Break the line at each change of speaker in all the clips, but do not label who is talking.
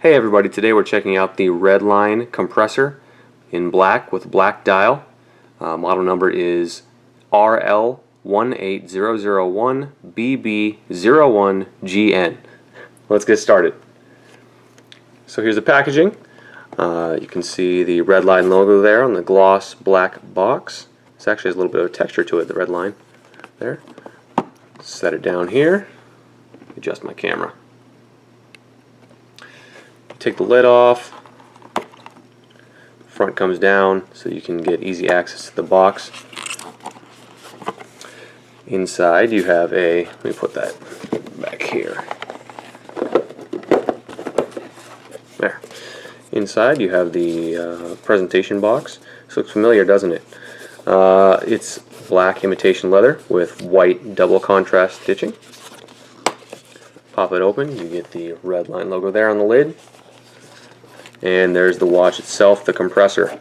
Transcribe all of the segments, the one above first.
Hey everybody, today we're checking out the Red Line Compressor in black with black dial. Model number is RL18001BB01GN. Let's get started. So here's the packaging. You can see the Red Line logo there on the gloss black box. This actually has a little bit of texture to it, the red line there. Set it down here. Adjust my camera. Take the lid off. Front comes down so you can get easy access to the box. Inside you have a, let me put that back here. There. Inside you have the presentation box. This looks familiar, doesn't it? It's black imitation leather with white double contrast stitching. Pop it open, you get the Red Line logo there on the lid. And there's the watch itself, the compressor,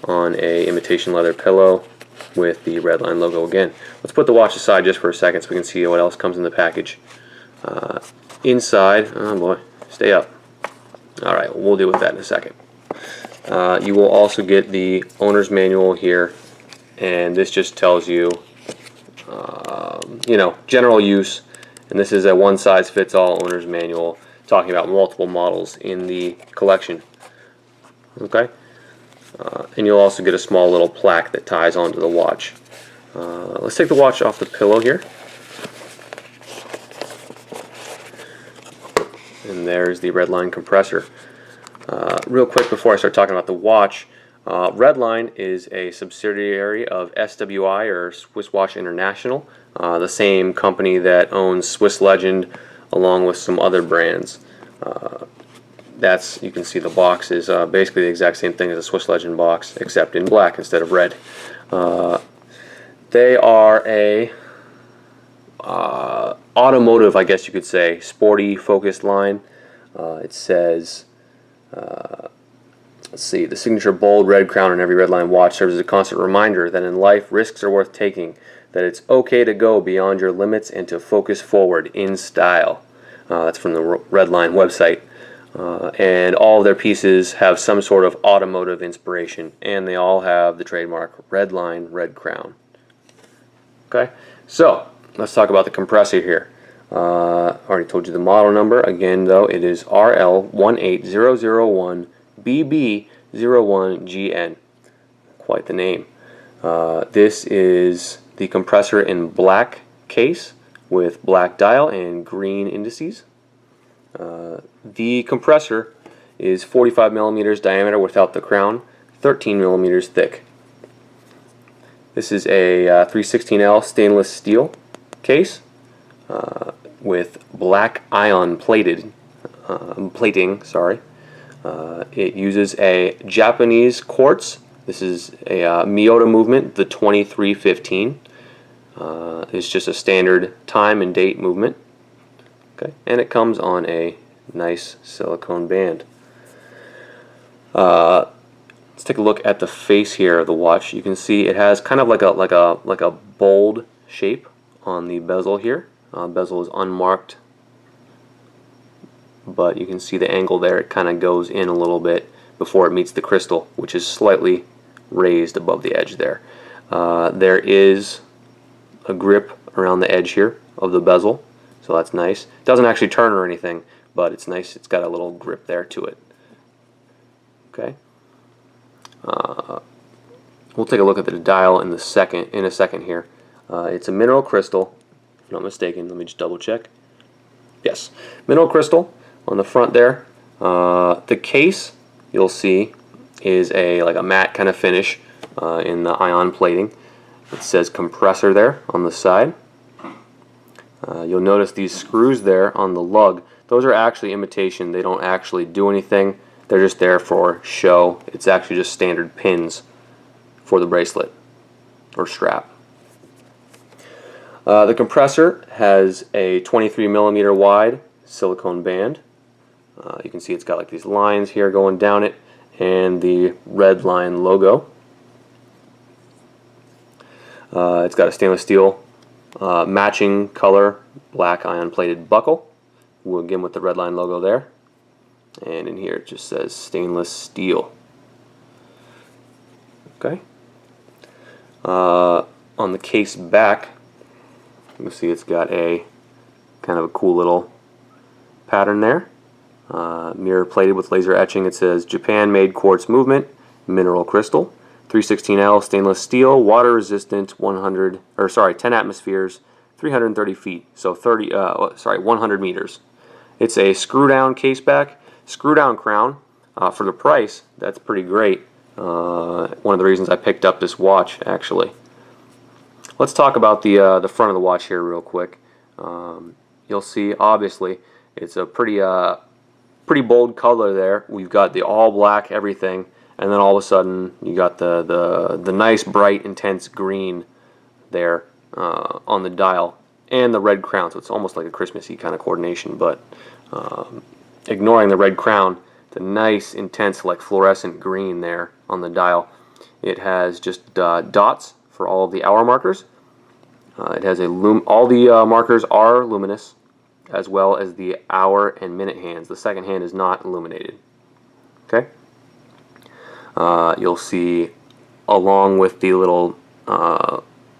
on a imitation leather pillow with the Red Line logo again. Let's put the watch aside just for a second so we can see what else comes in the package. Inside, oh boy, stay up. Alright, we'll deal with that in a second. You will also get the owner's manual here, and this just tells you, general use. And this is a one-size-fits-all owner's manual talking about multiple models in the collection. Okay, and you'll also get a small little plaque that ties onto the watch. Let's take the watch off the pillow here. And there's the Red Line compressor. Real quick before I start talking about the watch, Red Line is a subsidiary of SWI, or Swiss Watch International, the same company that owns Swiss Legend along with some other brands. You can see the box is basically the exact same thing as a Swiss Legend box, except in black instead of red. They are a automotive, I guess you could say, sporty focused line. It says, let's see, the signature bold red crown on every Red Line watch serves as a constant reminder that in life risks are worth taking, that it's okay to go beyond your limits and to focus forward in style. That's from the Red Line website. And all of their pieces have some sort of automotive inspiration, and they all have the trademark Red Line Red Crown. Okay, so let's talk about the compressor here. Already told you the model number. Again, though, it is RL18001BB01GN. Quite the name. This is the compressor in black case with black dial and green indices. The compressor is 45 millimeters diameter without the crown, 13 millimeters thick. This is a 316L stainless steel case with black ion plating. It uses a Japanese quartz. This is a Miyota movement, the 2315. It's just a standard time and date movement. Okay, and it comes on a nice silicone band. Let's take a look at the face here of the watch. You can see it has kind of like a bold shape on the bezel here. Bezel is unmarked, but you can see the angle there. It kind of goes in a little bit before it meets the crystal, which is slightly raised above the edge there. There is a grip around the edge here of the bezel, so that's nice. It doesn't actually turn or anything, but it's nice. It's got a little grip there to it. Okay. We'll take a look at the dial in a second here. It's a mineral crystal, if I'm not mistaken. Let me just double check. Yes, mineral crystal on the front there. The case, you'll see, is like a matte kind of finish in the ion plating. It says compressor there on the side. You'll notice these screws there on the lug. Those are actually imitation. They don't actually do anything. They're just there for show. It's actually just standard pins for the bracelet or strap. The compressor has a 23 millimeter wide silicone band. You can see it's got like these lines here going down it, and the Red Line logo. It's got a stainless steel matching color black ion plated buckle, again with the Red Line logo there. and in here it just says stainless steel. Okay. On the case back, you can see it's got a kind of a cool little pattern there. Mirror plated with laser etching. It says Japan made quartz movement, mineral crystal, 316L stainless steel, water resistant, 10 atmospheres, 330 feet, so 100 meters. It's a screw down case back, screw down crown. For the price, that's pretty great. One of the reasons I picked up this watch, actually. Let's talk about the front of the watch here real quick. You'll see, obviously, it's a pretty bold color there. We've got the all black everything, and then all of a sudden you got the nice bright intense green there on the dial, and the red crown. So it's almost like a Christmassy kind of coordination. But ignoring the red crown, the nice intense like fluorescent green there on the dial. It has just dots for all of the hour markers. It has all the markers are luminous, as well as the hour and minute hands. The second hand is not illuminated. Okay. You'll see, along with the little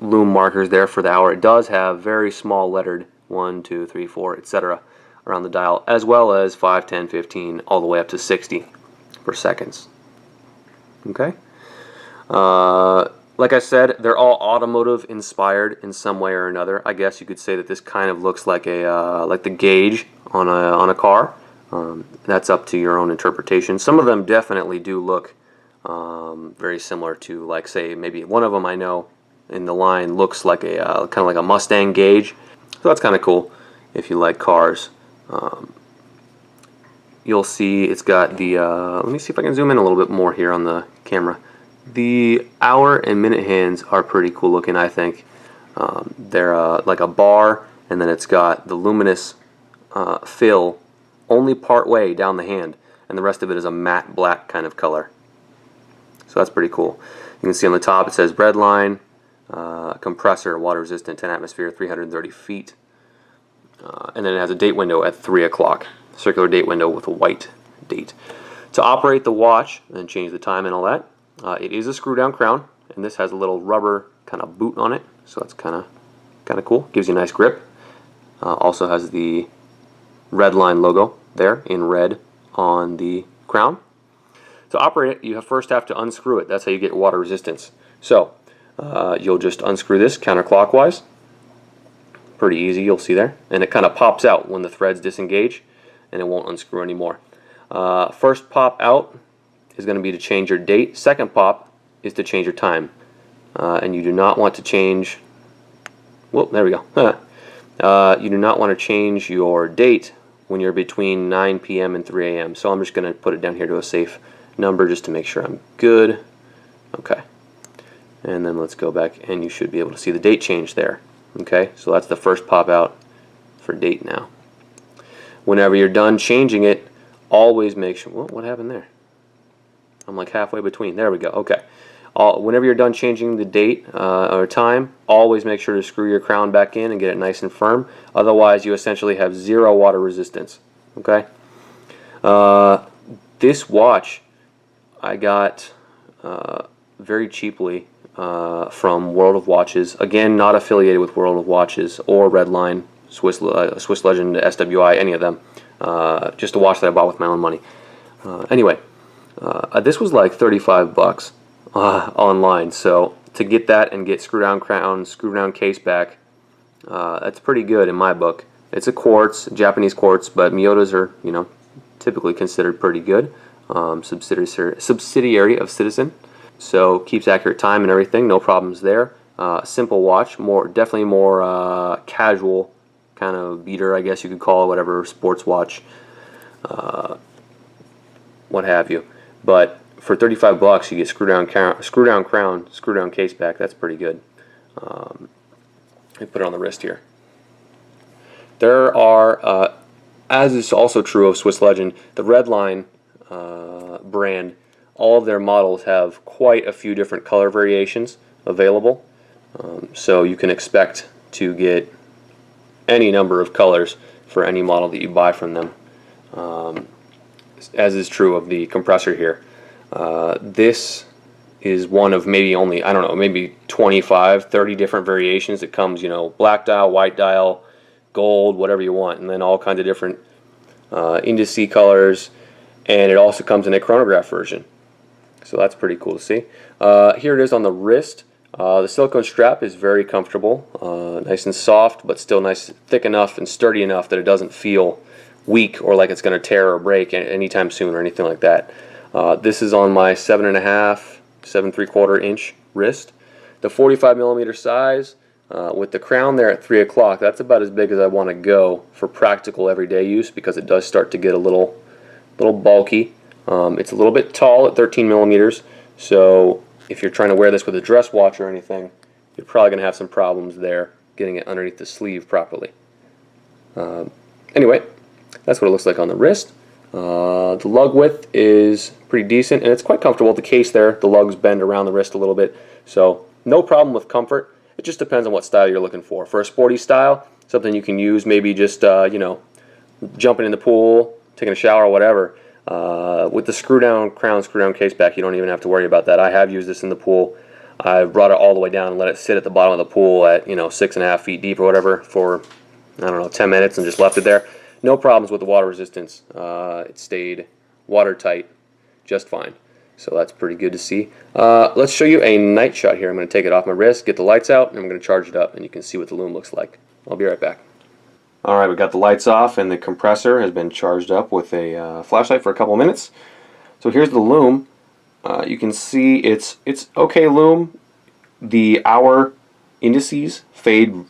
lume markers there for the hour, it does have very small lettered 1, 2, 3, 4, etc. around the dial, as well as 5, 10, 15, all the way up to 60 per seconds. Okay. Like I said, they're all automotive inspired in some way or another. I guess you could say that this kind of looks like like the gauge on a car. That's up to your own interpretation. Some of them definitely do look very similar to, like, say, maybe one of them I know in the line looks like a kind of like a Mustang gauge. So that's kind of cool if you like cars. You'll see it's got the let me see if I can zoom in a little bit more here on the camera. The hour and minute hands are pretty cool looking, I think. They're like a bar, and then it's got the luminous fill only part way down the hand, and the rest of it is a matte black kind of color. So that's pretty cool. You can see on the top it says Red Line Compressor, water resistant, 10 atmosphere, 330 feet. And then it has a date window at 3 o'clock. Circular date window with a white date. To operate the watch and change the time and all that, it is a screw down crown, and this has a little rubber kind of boot on it, so that's kind of cool. Gives you a nice grip. Also has the Red Line logo there in red on the crown. To operate it, you first have to unscrew it. That's how you get water resistance. So you'll just unscrew this counterclockwise. Pretty easy, you'll see there, and it kind of pops out when the threads disengage, and it won't unscrew anymore. First pop out is going to be to change your date. Second pop is to change your time, and you do not want to change. Well, there we go. You do not want to change your date when you're between 9 p.m. and 3 a.m. So I'm just going to put it down here to a safe number just to make sure I'm good. Okay, and then let's go back, and you should be able to see the date change there. Okay, so that's the first pop out for date now. Whenever you're done changing it, always make sure. What happened there? I'm like halfway between. There we go. Okay. Whenever you're done changing the date or time, always make sure to screw your crown back in and get it nice and firm. Otherwise, you essentially have zero water resistance. Okay. This watch I got very cheaply from World of Watches. Again, not affiliated with World of Watches or Red Line, Swiss Legend, SWI, any of them. Just a watch that I bought with my own money. Anyway, this was like 35 bucks online. So to get that and get screw down crown, screw down case back, that's pretty good in my book. It's a quartz, Japanese quartz, but Miyotas are, typically considered pretty good. Subsidiary of Citizen. So keeps accurate time and everything, no problems there. Simple watch, definitely more casual kind of beater, I guess you could call it, whatever, sports watch, what have you. But for 35 bucks, you get screw down crown, screw down case back. That's pretty good. Let me put it on the wrist here. There are, as is also true of Swiss Legend, the Red Line brand. All of their models have quite a few different color variations available, so you can expect to get any number of colors for any model that you buy from them. as is true of the compressor here. This is one of maybe only, I don't know, maybe 25, 30 different variations. It comes, black dial, white dial, gold, whatever you want, and then all kinds of different indice colors, and it also comes in a chronograph version. So that's pretty cool to see. Here it is on the wrist. The silicone strap is very comfortable, nice and soft, but still nice, thick enough and sturdy enough that it doesn't feel weak or like it's going to tear or break anytime soon or anything like that. This is on my 7.5, 7¾ inch wrist. The 45 millimeter size, with the crown there at 3 o'clock, that's about as big as I want to go for practical everyday use, because it does start to get a little bulky. It's a little bit tall at 13 millimeters, so if you're trying to wear this with a dress watch or anything, you're probably going to have some problems there getting it underneath the sleeve properly. Anyway, that's what it looks like on the wrist. The lug width is pretty decent, and it's quite comfortable. The case there, the lugs bend around the wrist a little bit, so no problem with comfort. It just depends on what style you're looking for. For a sporty style, something you can use maybe just jumping in the pool, taking a shower, or whatever. With the screw-down crown, screw-down case back, you don't even have to worry about that. I have used this in the pool. I've brought it all the way down and let it sit at the bottom of the pool at 6.5 feet deep or whatever for, I don't know, 10 minutes and just left it there. No problems with the water resistance. It stayed watertight just fine. So that's pretty good to see. Let's show you a night shot here. I'm going to take it off my wrist, get the lights out, and I'm going to charge it up, and you can see what the loom looks like. I'll be right back. Alright, we got the lights off, and the compressor has been charged up with a flashlight for a couple minutes. So here's the loom. You can see it's okay loom. The hour indices fade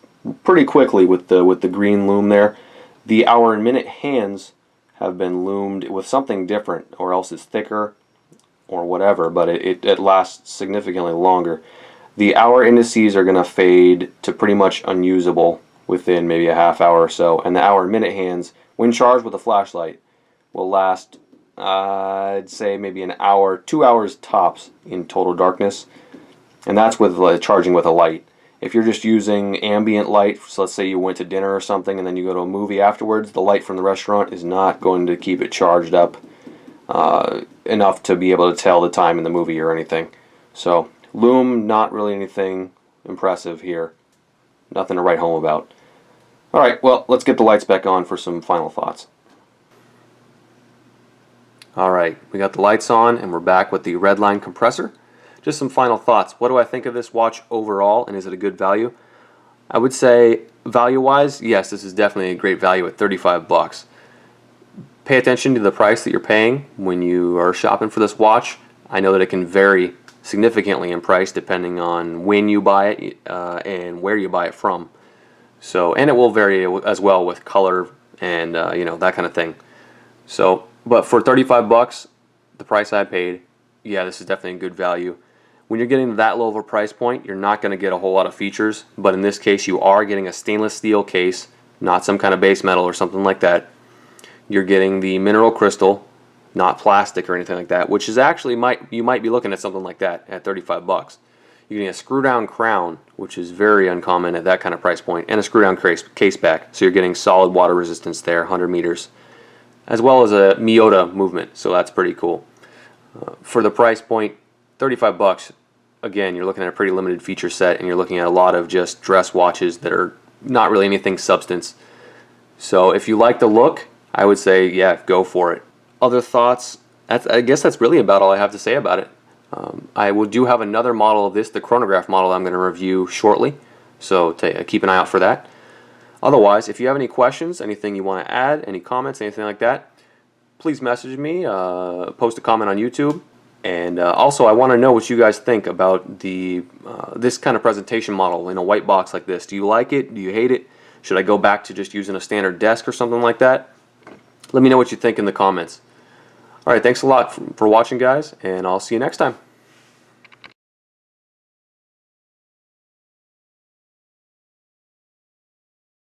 pretty quickly with the green loom there. The hour and minute hands have been loomed with something different, or else it's thicker or whatever, but it lasts significantly longer. The hour indices are going to fade to pretty much unusable within maybe a half hour or so, and the hour and minute hands, when charged with a flashlight, will last, I'd say maybe an hour, 2 hours tops in total darkness, and that's with charging with a light. If you're just using ambient light, so let's say you went to dinner or something and then you go to a movie afterwards, the light from the restaurant is not going to keep it charged up enough to be able to tell the time in the movie or anything. So loom, not really anything impressive here. Nothing to write home about. Alright, well, let's get the lights back on for some final thoughts. Alright, we got the lights on and we're back with the Red Line Compressor. Just some final thoughts. What do I think of this watch overall, and is it a good value? I would say value-wise, yes, this is definitely a great value at 35 bucks. Pay attention to the price that you're paying when you are shopping for this watch. I know that it can vary significantly in price depending on when you buy it and where you buy it from. So, and it will vary as well with color and that kind of thing. So, but for 35 bucks, the price I paid, yeah, this is definitely a good value. When you're getting that low of a price point, you're not going to get a whole lot of features, but in this case you are getting a stainless steel case, not some kind of base metal or something like that. You're getting the mineral crystal, not plastic or anything like that, which is actually, you might be looking at something like that at 35 bucks. You're getting a screw down crown, which is very uncommon at that kind of price point, and a screw down case back, so you're getting solid water resistance there, 100 meters, as well as a Miyota movement, so that's pretty cool. For the price point, 35 bucks, again, you're looking at a pretty limited feature set, and you're looking at a lot of just dress watches that are not really anything substance. So if you like the look, I would say, yeah, go for it. Other thoughts? I guess that's really about all I have to say about it. I do have another model of this, the chronograph model, I'm going to review shortly, so keep an eye out for that. Otherwise, if you have any questions, anything you want to add, any comments, anything like that, please message me, post a comment on YouTube, and also I want to know what you guys think about this kind of presentation model in a white box like this. Do you like it? Do you hate it? Should I go back to just using a standard desk or something like that? Let me know what you think in the comments. Alright, thanks a lot for watching, guys, and I'll see you next time.